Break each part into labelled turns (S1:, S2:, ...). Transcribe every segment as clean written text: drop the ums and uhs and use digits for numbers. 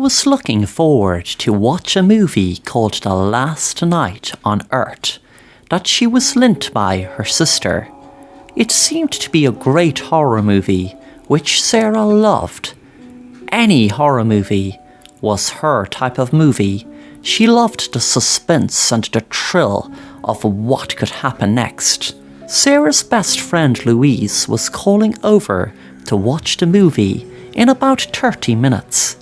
S1: was looking forward to watch a movie called The Last Night on Earth that she was lent by her sister. It seemed to be a great horror movie, which Sarah loved. Any horror movie was her type of movie. She loved the suspense and the thrill of what could happen next. Sarah's best friend Louise was calling over to watch the movie in about 30 minutes.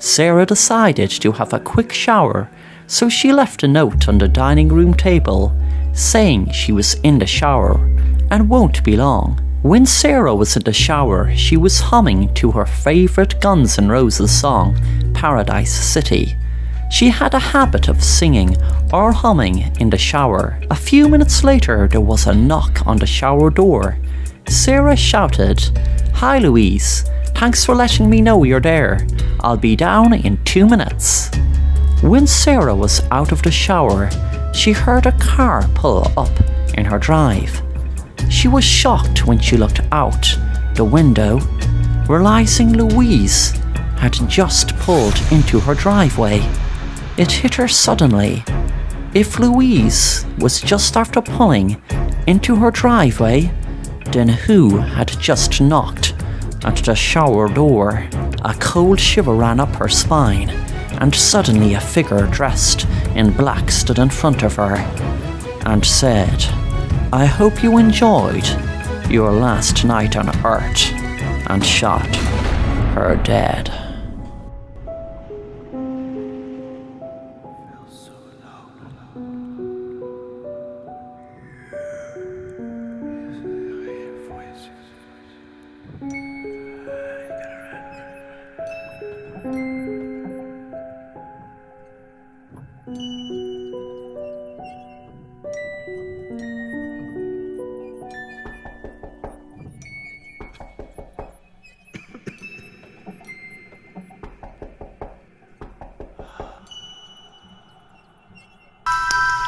S1: Sarah decided to have a quick shower, so she left a note on the dining room table saying she was in the shower and won't be long. When Sarah was in the shower, she was humming to her favourite Guns N' Roses song, Paradise City. She had a habit of singing or humming in the shower. A few minutes later, there was a knock on the shower door. Sarah shouted, "Hi Louise, thanks for letting me know you're there. I'll be down in 2 minutes." When Sarah was out of the shower, she heard a car pull up in her drive. She was shocked when she looked out the window, realizing Louise had just pulled into her driveway. It hit her suddenly. If Louise was just after pulling into her driveway, then who had just knocked at the shower door? A cold shiver ran up her spine, and suddenly a figure dressed in black stood in front of her and said, "I hope you enjoyed your last night on Earth," and shot her dead.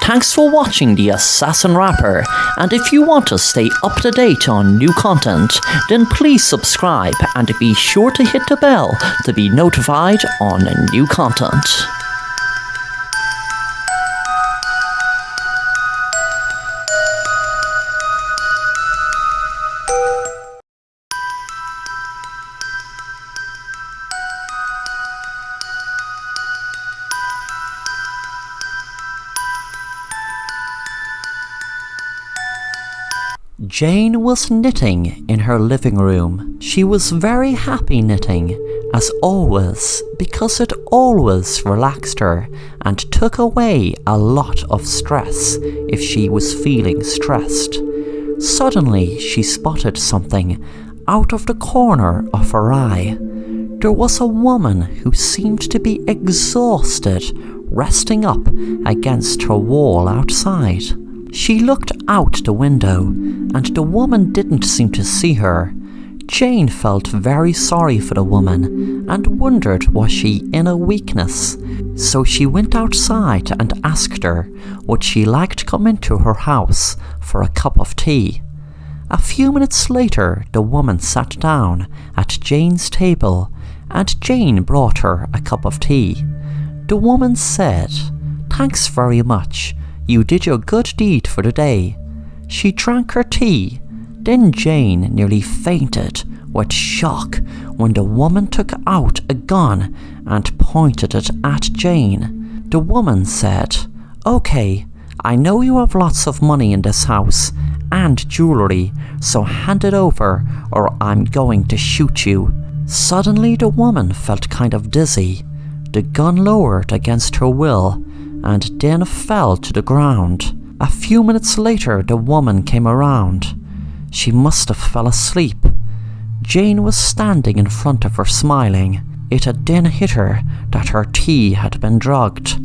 S1: Thanks for watching The Assassin Rapper, and if you want to stay up to date on new content, then please subscribe and be sure to hit the bell to be notified on new content. Jane was knitting in her living room. She was very happy knitting, as always, because it always relaxed her and took away a lot of stress if she was feeling stressed. Suddenly, she spotted something out of the corner of her eye. There was a woman who seemed to be exhausted, resting up against her wall outside. She looked out the window, and the woman didn't seem to see her. Jane felt very sorry for the woman and wondered, was she in a weakness? So she went outside and asked her would she like to come into her house for a cup of tea. A few minutes later, the woman sat down at Jane's table, and Jane brought her a cup of tea. The woman said, "Thanks very much. You did your good deed for the day." She drank her tea. Then Jane nearly fainted with shock when the woman took out a gun and pointed it at Jane. The woman said, "Okay, I know you have lots of money in this house and jewellery, so hand it over or I'm going to shoot you." Suddenly the woman felt kind of dizzy. The gun lowered against her will and then fell to the ground. A few minutes later, the woman came around. She must have fell asleep. Jane was standing in front of her smiling. It had then hit her that her tea had been drugged.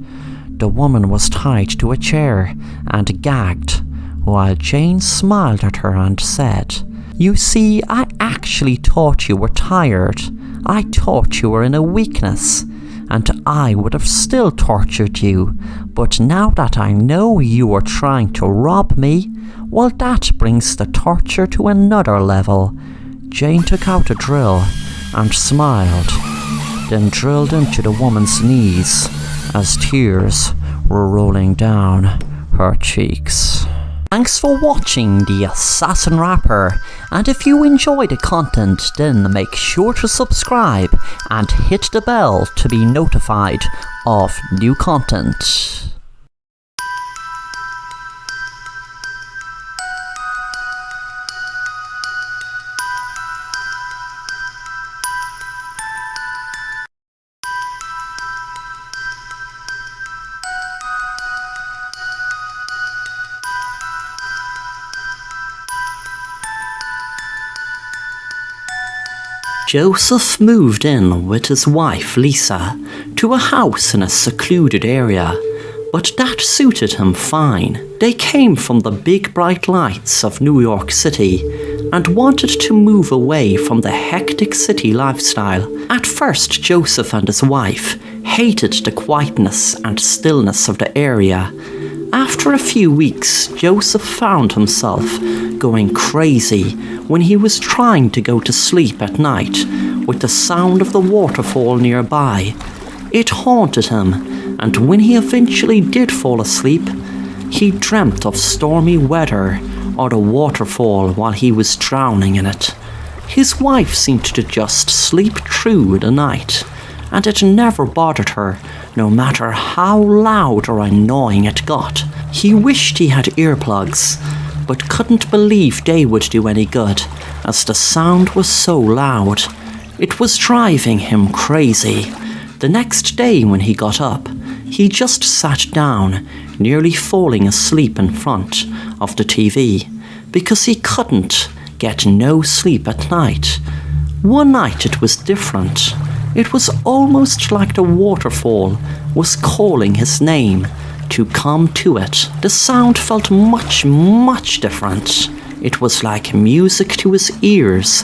S1: The woman was tied to a chair and gagged, while Jane smiled at her and said, "You see, I actually thought you were tired. I thought you were in a weakness, and I would have still tortured you, but now that I know you were trying to rob me, well, that brings the torture to another level." Jane took out a drill and smiled. then drilled into the woman's knees as tears were rolling down her cheeks. Thanks for watching The Assassin Rapper, and if you enjoy the content, then make sure to subscribe and hit the bell to be notified of new content. Joseph moved in with his wife Lisa to a house in a secluded area, but that suited him fine. They came from the big bright lights of New York City and wanted to move away from the hectic city lifestyle. At first, Joseph and his wife hated the quietness and stillness of the area. After a few weeks, Joseph found himself going crazy when he was trying to go to sleep at night with the sound of the waterfall nearby. It haunted him, and when he eventually did fall asleep, he dreamt of stormy weather or the waterfall while he was drowning in it. His wife seemed to just sleep through the night, and it never bothered her, no matter how loud or annoying it got. He wished he had earplugs, but couldn't believe they would do any good, as the sound was so loud. It was driving him crazy. The next day when he got up, he just sat down, nearly falling asleep in front of the TV, because he couldn't get no sleep at night. One night it was different. It was almost like the waterfall was calling his name to come to it. The sound felt much, much different. It was like music to his ears.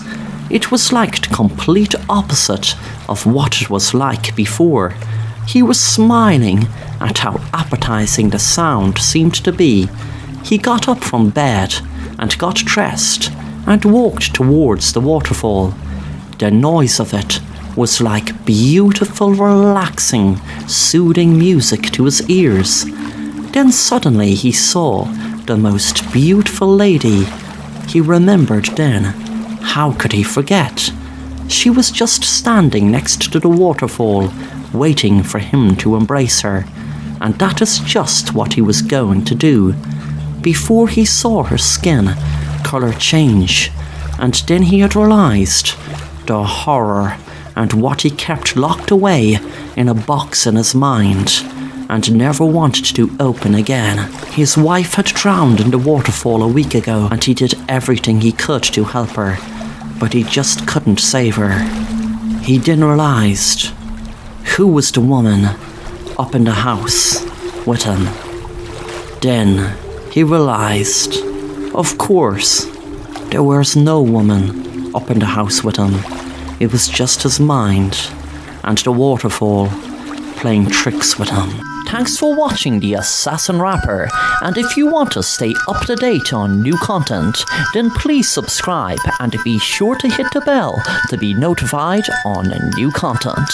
S1: It was like the complete opposite of what it was like before. He was smiling at how appetizing the sound seemed to be. He got up from bed and got dressed and walked towards the waterfall. The noise of it was like beautiful, relaxing, soothing music to his ears. Then suddenly he saw the most beautiful lady. He remembered then. How could he forget? She was just standing next to the waterfall, waiting for him to embrace her, and that is just what he was going to do. Before he saw her skin color change, and then he had realized the horror and what he kept locked away in a box in his mind and never wanted to open again. His wife had drowned in the waterfall a week ago, and he did everything he could to help her, but he just couldn't save her. He then realized who was the woman up in the house with him. Then he realized, of course, there was no woman up in the house with him. It was just his mind and the waterfall playing tricks with him. Thanks for watching The Assassin Rapper, and if you want to stay up to date on new content, then please subscribe and be sure to hit the bell to be notified on new content.